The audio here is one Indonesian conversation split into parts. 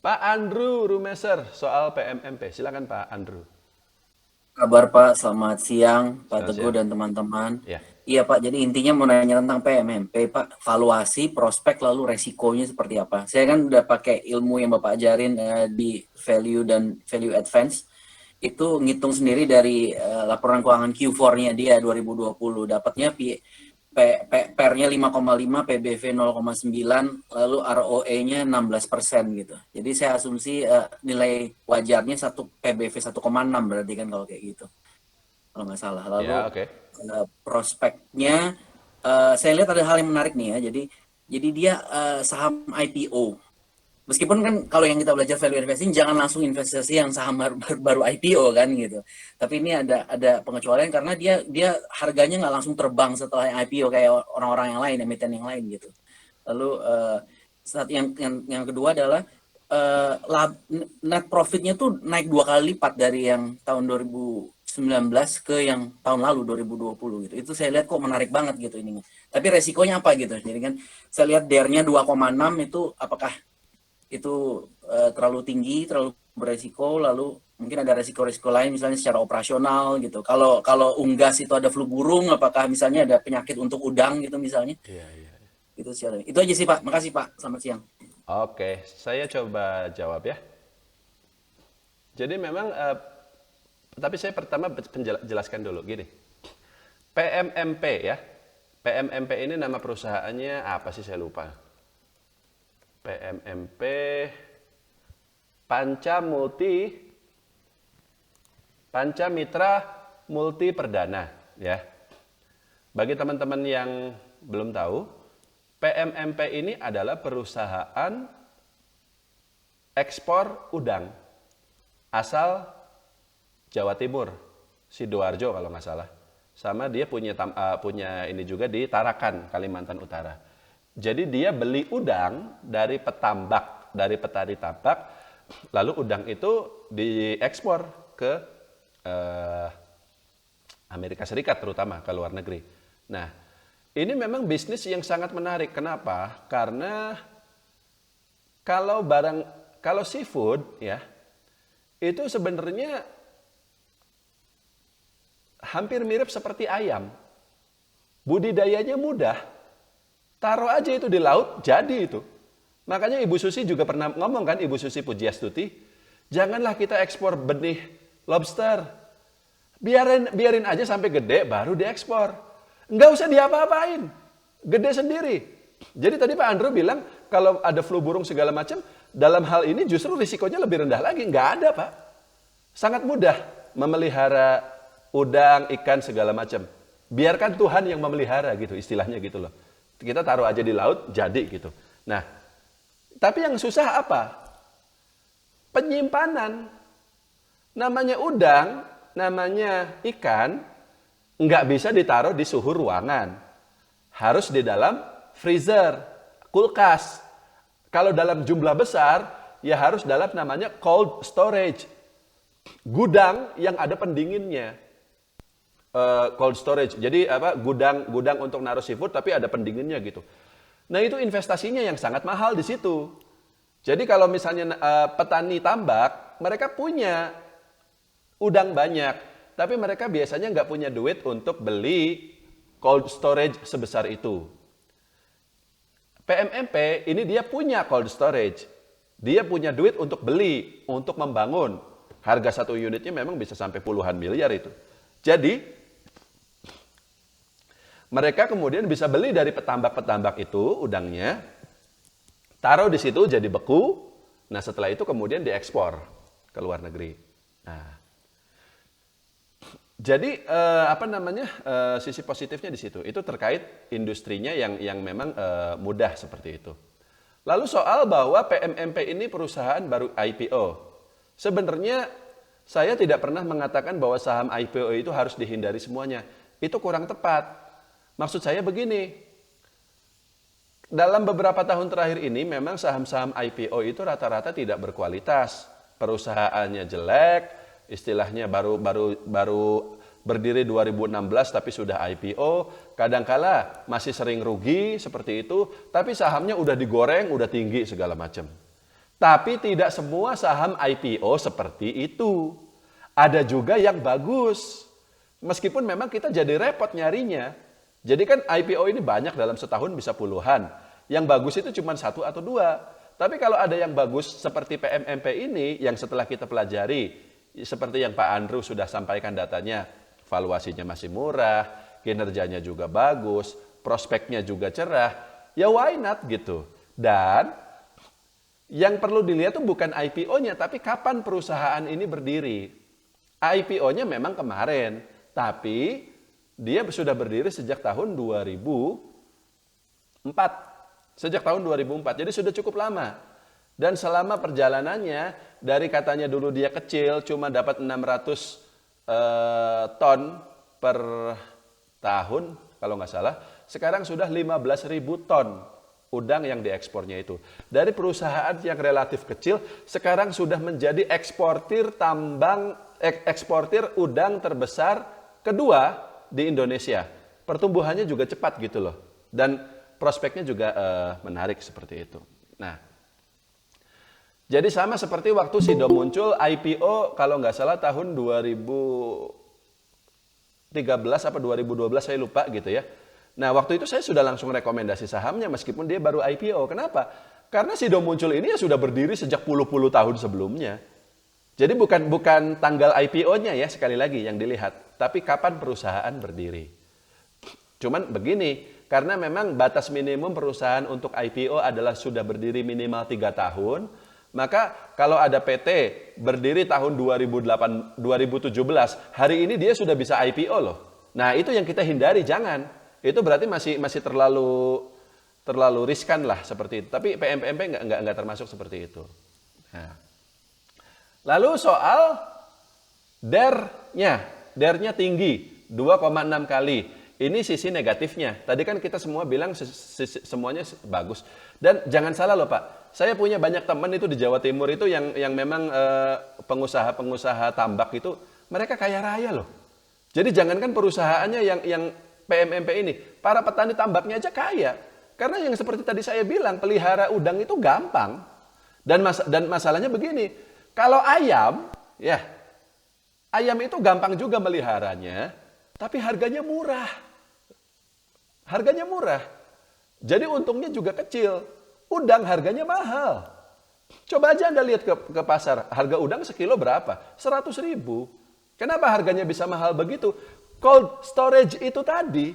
Pak Andrew Rumeser soal PMMP. Silakan Pak Andrew. Kabar Pak, selamat siang Pak Selamat Teguh siang. dan teman-teman. Ya. Iya Pak, jadi intinya mau nanya tentang PMMP Pak, valuasi, prospek, lalu resikonya seperti apa. Saya kan udah pakai ilmu yang Bapak ajarin di value dan value advance, itu ngitung sendiri dari laporan keuangan Q4-nya dia 2020, dapatnya PER-nya 5,5, PBV 0,9, lalu ROE-nya 16% gitu. Jadi saya asumsi nilai wajarnya PBV 1,6 berarti kan kalau kayak gitu. Kalau nggak salah. Lalu Ya, oke. prospeknya, saya lihat ada hal yang menarik nih ya. Jadi dia saham IPO. Meskipun kan kalau yang kita belajar value investing jangan langsung investasi yang saham baru IPO kan gitu. Tapi ini ada pengecualian karena dia dia harganya nggak langsung terbang setelah IPO kayak orang-orang yang lain, emiten yang lain gitu. Lalu saat yang kedua adalah net profitnya tuh naik 2 kali lipat dari yang tahun 2019 ke yang tahun lalu 2020 gitu. Itu saya lihat kok menarik banget gitu ini. Tapi resikonya apa gitu. Jadi kan saya lihat DER-nya 2,6 itu apakah itu terlalu tinggi, terlalu beresiko, lalu mungkin ada resiko-resiko lain misalnya secara operasional gitu. Kalau kalau unggas itu ada flu burung, apakah misalnya ada penyakit untuk udang gitu misalnya? Iya, iya. Itu secara. Itu aja sih Pak. Makasih Pak. Selamat siang. Oke, saya coba jawab ya. Jadi memang, tapi saya pertama jelaskan dulu gini. PMMP ya. PMMP ini nama perusahaannya apa sih saya lupa. PMMP Panca Multi Panca Mitra Multi Perdana ya. Bagi teman-teman yang belum tahu, PMMP ini adalah perusahaan ekspor udang asal Jawa Timur, Sidoarjo kalau nggak salah. Sama dia punya ini juga di Tarakan, Kalimantan Utara. Jadi dia beli udang dari petambak, dari petani tambak, lalu udang itu diekspor ke eh, Amerika Serikat terutama, ke luar negeri. Nah, ini memang bisnis yang sangat menarik. Kenapa? Karena kalau seafood ya, itu sebenarnya hampir mirip seperti ayam. Budidayanya mudah. Taruh aja itu di laut, jadi itu. Makanya Ibu Susi juga pernah ngomong kan, Ibu Susi Pujiastuti, janganlah kita ekspor benih lobster. Biarin aja sampai gede baru diekspor. Nggak usah diapa-apain. Gede sendiri. Jadi tadi Pak Andrew bilang kalau ada flu burung segala macam, dalam hal ini justru risikonya lebih rendah lagi. Nggak ada Pak. Sangat mudah memelihara udang, ikan segala macam. Biarkan Tuhan yang memelihara gitu istilahnya gitu loh. Kita taruh aja di laut jadi gitu. Nah, tapi yang susah apa? Penyimpanan. Namanya udang, namanya ikan, nggak bisa ditaruh di suhu ruangan. Harus di dalam freezer, kulkas. Kalau dalam jumlah besar, ya harus dalam namanya cold storage. Gudang yang ada pendinginnya. Cold storage. Jadi apa? Gudang untuk naruh seafood tapi ada pendinginnya gitu. Nah, itu investasinya yang sangat mahal di situ. Jadi kalau misalnya petani tambak, mereka punya udang banyak, tapi mereka biasanya nggak punya duit untuk beli cold storage sebesar itu. PMMP ini dia punya cold storage. Dia punya duit untuk beli, untuk membangun. Harga satu unitnya memang bisa sampai puluhan miliar itu. Jadi, mereka kemudian bisa beli dari petambak-petambak itu udangnya, taruh di situ jadi beku. Nah, setelah itu kemudian diekspor ke luar negeri. Nah, jadi sisi positifnya di situ. Itu terkait industrinya yang memang mudah seperti itu. Lalu soal bahwa PMMP ini perusahaan baru IPO. Sebenarnya saya tidak pernah mengatakan bahwa saham IPO itu harus dihindari semuanya. Itu kurang tepat. Maksud saya begini, dalam beberapa tahun terakhir ini memang saham-saham IPO itu rata-rata tidak berkualitas. Perusahaannya jelek, istilahnya baru berdiri 2016 tapi sudah IPO, kadangkala masih sering rugi seperti itu, tapi sahamnya udah digoreng, udah tinggi segala macam. Tapi tidak semua saham IPO seperti itu. Ada juga yang bagus. Meskipun memang kita jadi repot nyarinya. Jadi kan IPO ini banyak, dalam setahun bisa puluhan. Yang bagus itu cuma 1 atau 2. Tapi kalau ada yang bagus seperti PMMP ini, yang setelah kita pelajari, seperti yang Pak Andrew sudah sampaikan datanya, valuasinya masih murah, kinerjanya juga bagus, prospeknya juga cerah, ya why not gitu. Dan yang perlu dilihat tuh bukan IPO-nya, tapi kapan perusahaan ini berdiri. IPO-nya memang kemarin, tapi dia sudah berdiri sejak tahun 2004. Sejak tahun 2004, jadi sudah cukup lama. Dan selama perjalanannya, dari katanya dulu dia kecil, cuma dapat 600 ton per tahun, kalau nggak salah, sekarang sudah 15.000 ton udang yang diekspornya itu. Dari perusahaan yang relatif kecil, sekarang sudah menjadi eksportir eksportir udang terbesar kedua di Indonesia. Pertumbuhannya juga cepat gitu loh. Dan prospeknya juga menarik seperti itu. Nah, jadi sama seperti waktu Sido muncul IPO, kalau nggak salah tahun 2013 apa 2012 saya lupa gitu ya. Nah, waktu itu saya sudah langsung rekomendasi sahamnya meskipun dia baru IPO. Kenapa? Karena Sido muncul ini ya sudah berdiri sejak puluh-puluh tahun sebelumnya. Jadi bukan tanggal IPO-nya ya sekali lagi yang dilihat, tapi kapan perusahaan berdiri. Cuman begini, karena memang batas minimum perusahaan untuk IPO adalah sudah berdiri minimal 3 tahun, maka kalau ada PT berdiri tahun 2017, hari ini dia sudah bisa IPO loh. Nah, itu yang kita hindari, jangan. Itu berarti masih terlalu riskan lah seperti itu. Tapi PMPMP nggak termasuk seperti itu. Nah. Lalu soal DER-nya tinggi, 2,6 kali. Ini sisi negatifnya. Tadi kan kita semua bilang semuanya bagus. Dan jangan salah loh Pak, saya punya banyak teman itu di Jawa Timur itu yang memang pengusaha tambak itu, mereka kaya raya loh. Jadi jangankan perusahaannya yang PMMP ini, para petani tambaknya aja kaya. Karena yang seperti tadi saya bilang, pelihara udang itu gampang. Dan masalahnya begini, kalau ayam, ya ayam itu gampang juga meliharanya, tapi harganya murah. Harganya murah. Jadi untungnya juga kecil. Udang harganya mahal. Coba aja Anda lihat ke pasar, harga udang sekilo berapa? 100.000. Kenapa harganya bisa mahal begitu? Cold storage itu tadi.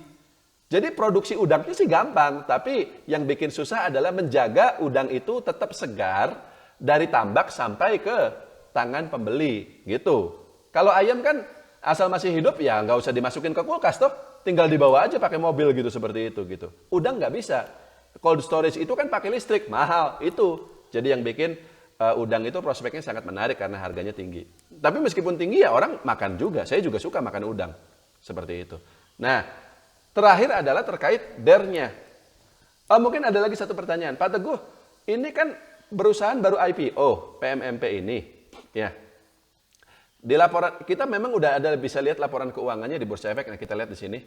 Jadi produksi udangnya sih gampang, tapi yang bikin susah adalah menjaga udang itu tetap segar dari tambak sampai ke tangan pembeli, gitu. Kalau ayam kan asal masih hidup ya nggak usah dimasukin ke kulkas toh, tinggal dibawa aja pakai mobil gitu seperti itu gitu. Udang nggak bisa. Cold storage itu kan pakai listrik, mahal itu. Jadi yang bikin udang itu prospeknya sangat menarik karena harganya tinggi. Tapi meskipun tinggi ya orang makan juga. Saya juga suka makan udang. Seperti itu. Nah, terakhir adalah terkait DER-nya. Mungkin ada lagi satu pertanyaan. Pak Teguh, ini kan perusahaan baru IPO, PMMP ini. Ya. Di laporan, kita memang udah ada bisa lihat laporan keuangannya di Bursa Efek. Nah, kita lihat di sini.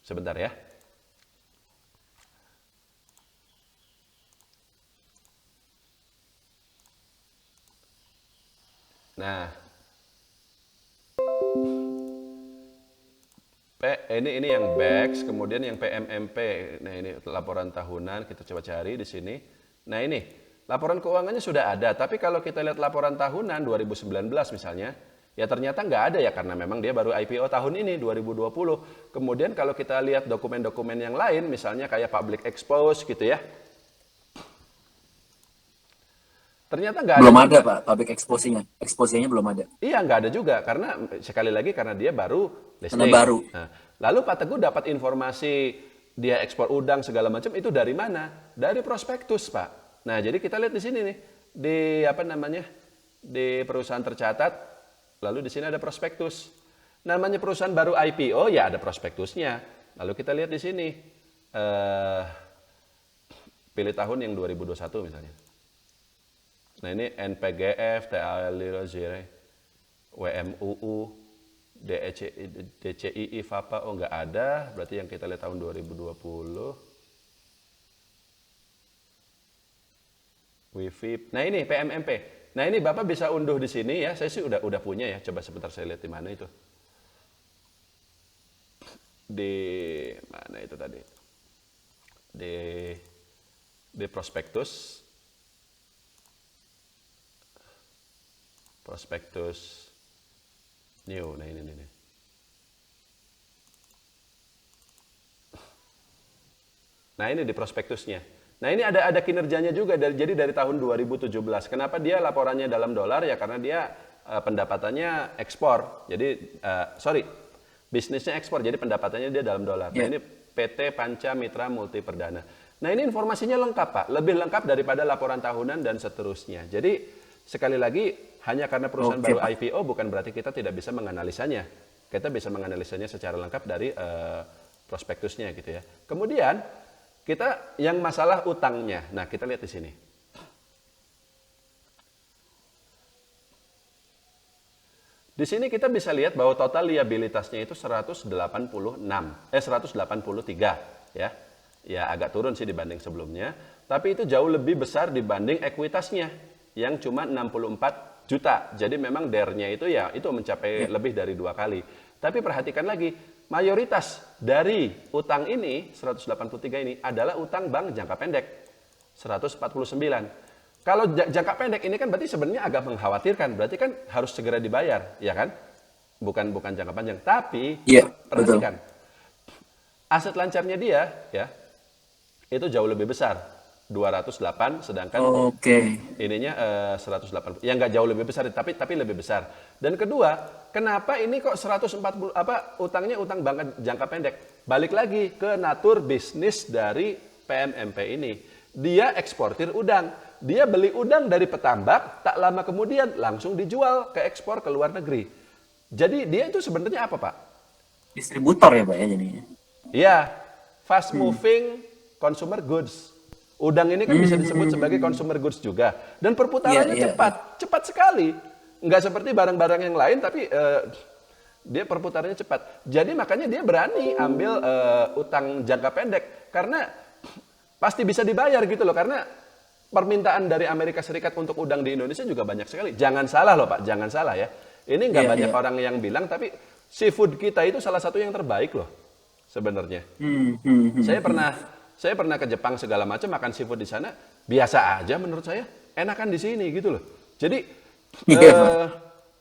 Sebentar ya. Nah, ini yang BEX, kemudian yang PMMP. Nah, ini laporan tahunan, kita coba cari di sini. Nah, ini laporan keuangannya sudah ada, tapi kalau kita lihat laporan tahunan 2019 misalnya, ya ternyata nggak ada ya karena memang dia baru IPO tahun ini 2020. Kemudian kalau kita lihat dokumen-dokumen yang lain, misalnya kayak public expose gitu ya. Ternyata nggak ada. Belum ada Pak, public exposure-nya belum ada. Iya, nggak ada juga karena sekali lagi karena dia baru listing. Karena baru. Nah, lalu Pak Teguh dapat informasi dia ekspor udang segala macam itu dari mana? Dari prospektus, Pak. Nah, jadi kita lihat di sini nih, di apa namanya? Di perusahaan tercatat, lalu di sini ada prospektus. Namanya perusahaan baru IPO ya ada prospektusnya. Lalu kita lihat di sini pilih tahun yang 2021 misalnya. Nah, ini NPGF, TAL, WMUU, DCII, FAPA, oh nggak ada, berarti yang kita lihat tahun 2020. WIFIP. Nah ini PMMP. Nah ini Bapak bisa unduh di sini ya. Saya sih udah punya ya. Coba sebentar saya lihat di mana itu. Di mana itu tadi? Di prospektus. Prospektus new. Nah ini nih. Nah ini di prospektusnya. Nah ini ada kinerjanya juga, jadi dari tahun 2017. Kenapa dia laporannya dalam dolar? Ya karena dia pendapatannya ekspor. Jadi, bisnisnya ekspor, jadi pendapatannya dia dalam dolar. Nah ini PT Panca Mitra Multi Perdana. Nah ini informasinya lengkap Pak, lebih lengkap daripada laporan tahunan dan seterusnya. Jadi sekali lagi, hanya karena perusahaan baru IPO bukan berarti kita tidak bisa menganalisanya. Kita bisa menganalisanya secara lengkap dari prospektusnya gitu ya. Kemudian, kita yang masalah utangnya. Nah, kita lihat di sini. Di sini kita bisa lihat bahwa total liabilitasnya itu 183 ya. Ya agak turun sih dibanding sebelumnya, tapi itu jauh lebih besar dibanding ekuitasnya yang cuma 64 juta. Jadi memang DER-nya itu ya itu mencapai lebih dari 2 kali. Tapi perhatikan lagi, mayoritas dari utang ini, 183 ini, adalah utang bank jangka pendek, 149. Kalau jangka pendek ini kan berarti sebenarnya agak mengkhawatirkan, berarti kan harus segera dibayar, ya kan? Bukan jangka panjang. Tapi, perhatikan, aset lancarnya dia, ya, itu jauh lebih besar. 208 sedangkan ininya 180 ya nggak jauh lebih besar tapi lebih besar. Dan kedua, kenapa ini kok 140 utangnya utang bank jangka pendek? Balik lagi ke natur bisnis dari PMMP ini. Dia eksportir udang. Dia beli udang dari petambak, tak lama kemudian langsung dijual ke ekspor ke luar negeri. Jadi dia itu sebenarnya apa, Pak? Distributor ya, Pak ya jadinya. Iya, fast moving consumer goods. Udang ini kan bisa disebut sebagai consumer goods juga. Dan perputarannya cepat sekali. Nggak seperti barang-barang yang lain, tapi dia perputarannya cepat. Jadi makanya dia berani ambil utang jangka pendek. Karena pasti bisa dibayar gitu loh. Karena permintaan dari Amerika Serikat untuk udang di Indonesia juga banyak sekali. Jangan salah loh Pak, jangan salah ya. Ini nggak banyak orang yang bilang, tapi seafood kita itu salah satu yang terbaik loh sebenarnya. Saya pernah ke Jepang segala macam makan seafood di sana biasa aja menurut saya, enakan di sini gitu loh. Jadi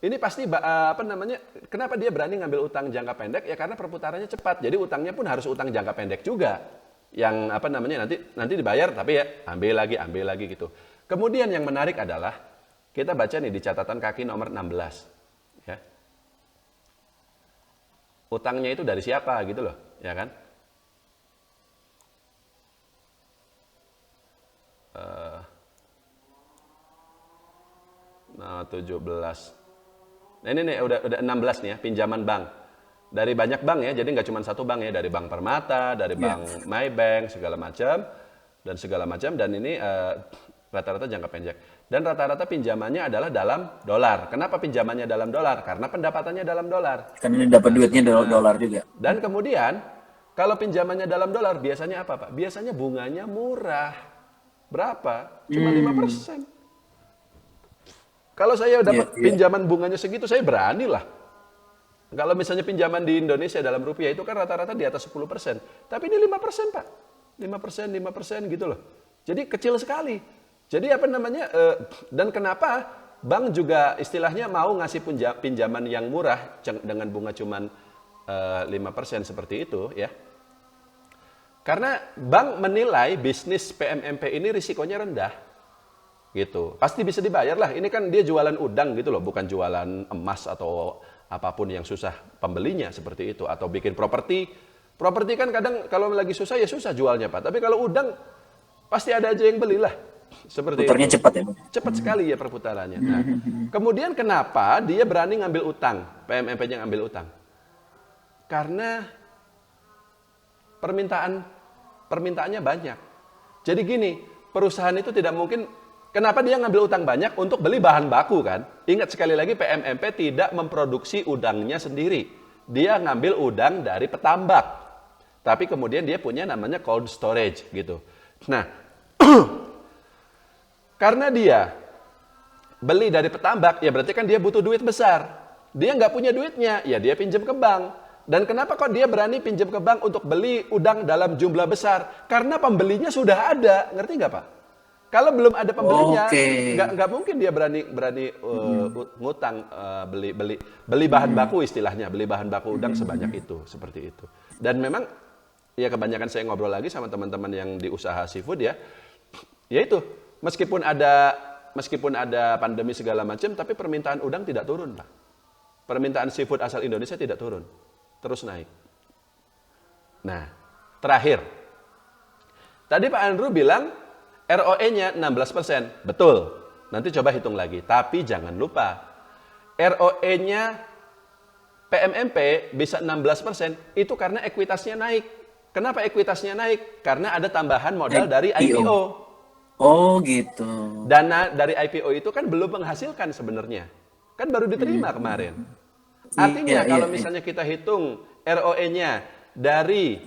ini pasti kenapa dia berani ngambil utang jangka pendek ya karena perputarannya cepat. Jadi utangnya pun harus utang jangka pendek juga. Yang nanti dibayar tapi ya ambil lagi gitu. Kemudian yang menarik adalah kita baca nih di catatan kaki nomor 16 ya. Utangnya itu dari siapa gitu loh, ya kan? 17. Nah ini nih udah 16 nih ya, pinjaman bank. Dari banyak bank ya, jadi nggak cuma satu bank ya, dari Bank Permata, dari Bank Maybank, segala macam. Dan ini rata-rata jangka pendek. Dan rata-rata pinjamannya adalah dalam dolar. Kenapa pinjamannya dalam dolar? Karena pendapatannya dalam dolar. Karena ini dapat duitnya dolar juga. Dan kemudian, kalau pinjamannya dalam dolar, biasanya apa Pak? Biasanya bunganya murah. Berapa? Cuma 5%. Kalau saya dapat pinjaman bunganya segitu, saya berani lah. Kalau misalnya pinjaman di Indonesia dalam rupiah itu kan rata-rata di atas 10%. Tapi ini 5% Pak. 5% gitu loh. Jadi kecil sekali. Jadi dan kenapa bank juga istilahnya mau ngasih pinjaman yang murah dengan bunga cuman 5% seperti itu ya. Karena bank menilai bisnis PMMP ini risikonya rendah. Gitu. Pasti bisa dibayar lah. Ini kan dia jualan udang gitu loh, bukan jualan emas atau apapun yang susah pembelinya seperti itu. Atau bikin properti. Properti kan kadang kalau lagi susah ya susah jualnya Pak. Tapi kalau udang pasti ada aja yang belilah. Seperti putarnya itu. Cepat ya Pak? Cepat sekali ya perputarannya. Nah, kemudian kenapa dia berani ngambil utang? PMMP-nya ngambil utang. Karena permintaannya banyak. Jadi gini, perusahaan itu tidak mungkin, kenapa dia ngambil utang banyak? Untuk beli bahan baku kan? Ingat sekali lagi PMMP tidak memproduksi udangnya sendiri. Dia ngambil udang dari petambak. Tapi kemudian dia punya namanya cold storage gitu. Nah, Karena dia beli dari petambak, ya berarti kan dia butuh duit besar. Dia nggak punya duitnya, ya dia pinjam ke bank. Dan kenapa kok dia berani pinjam ke bank untuk beli udang dalam jumlah besar? Karena pembelinya sudah ada, ngerti nggak Pak? Kalau belum ada pembelinya, Oke. nggak mungkin dia berani ngutang beli bahan baku istilahnya, beli bahan baku udang sebanyak itu, seperti itu. Dan memang ya kebanyakan saya ngobrol lagi sama teman-teman yang di usaha seafood ya itu meskipun ada pandemi segala macam, tapi permintaan udang tidak turun Pak. Permintaan seafood asal Indonesia tidak turun, terus naik. Nah, terakhir, tadi Pak Andrew bilang ROE-nya 16%. Betul. Nanti coba hitung lagi. Tapi jangan lupa, ROE-nya PMMP bisa 16% itu karena ekuitasnya naik. Kenapa ekuitasnya naik? Karena ada tambahan modal dari IPO. Oh gitu. Dana dari IPO itu kan belum menghasilkan sebenarnya. Kan baru diterima kemarin. Artinya kalau misalnya kita hitung ROE-nya dari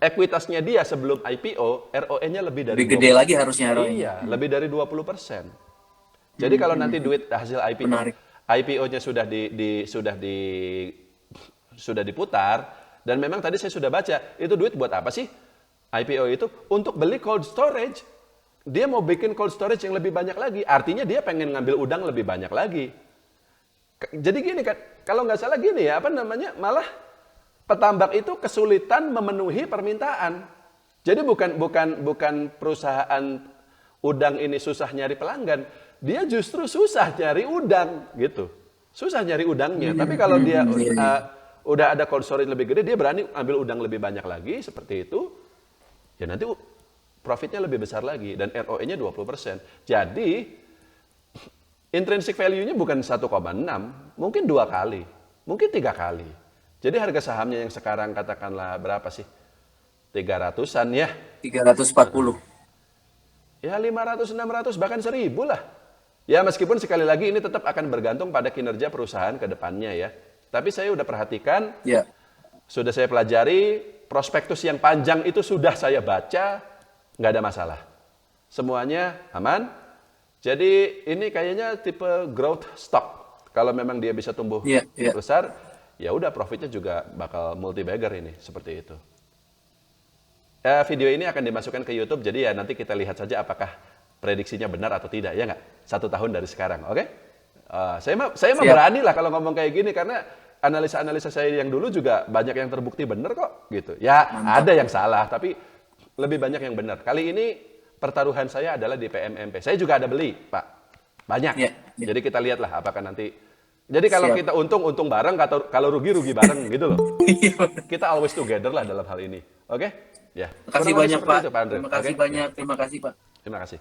ekuitasnya dia sebelum IPO, ROE-nya lebih dari Lebih gede lagi harusnya ROE. Iya, lebih dari 20%. Jadi kalau nanti duit hasil IPO-nya sudah diputar, dan memang tadi saya sudah baca, itu duit buat apa sih? IPO itu untuk beli cold storage. Dia mau bikin cold storage yang lebih banyak lagi. Artinya dia pengen ngambil udang lebih banyak lagi. Jadi gini kan, kalau nggak salah gini ya, malah petambak itu kesulitan memenuhi permintaan. Jadi bukan perusahaan udang ini susah nyari pelanggan, dia justru susah nyari udang gitu. Susah nyari udangnya. Tapi kalau dia udah ada cold storage lebih gede, dia berani ambil udang lebih banyak lagi seperti itu. Ya nanti profitnya lebih besar lagi dan ROE-nya 20%. Jadi intrinsic value-nya bukan 1,6, mungkin 2 kali, mungkin 3 kali. Jadi harga sahamnya yang sekarang katakanlah berapa sih? 300-an ya. 340. Ya 500, 600, bahkan 1000 lah. Ya meskipun sekali lagi ini tetap akan bergantung pada kinerja perusahaan ke depannya ya. Tapi saya udah perhatikan, Ya. sudah saya pelajari, prospektus yang panjang itu sudah saya baca, nggak ada masalah. Semuanya aman. Jadi ini kayaknya tipe growth stock. Kalau memang dia bisa tumbuh besar, ya udah profitnya juga bakal multi bagger ini, seperti itu. Video ini akan dimasukkan ke YouTube, jadi ya nanti kita lihat saja apakah prediksinya benar atau tidak, ya nggak? 1 tahun dari sekarang, oke? Saya mah berani lah kalau ngomong kayak gini, karena analisa-analisa saya yang dulu juga banyak yang terbukti benar kok, gitu. Ya ada yang salah, tapi lebih banyak yang benar. Kali ini pertaruhan saya adalah di PMMP. Saya juga ada beli, Pak. Banyak. Jadi kita lihatlah apakah nanti. Jadi kalau kita untung bareng, kalau rugi bareng gitu loh. Kita always together lah dalam hal ini. Oke? Ya. Terima kasih banyak Pak. Itu, Pak Andre. Terima kasih banyak. Terima kasih Pak. Terima kasih.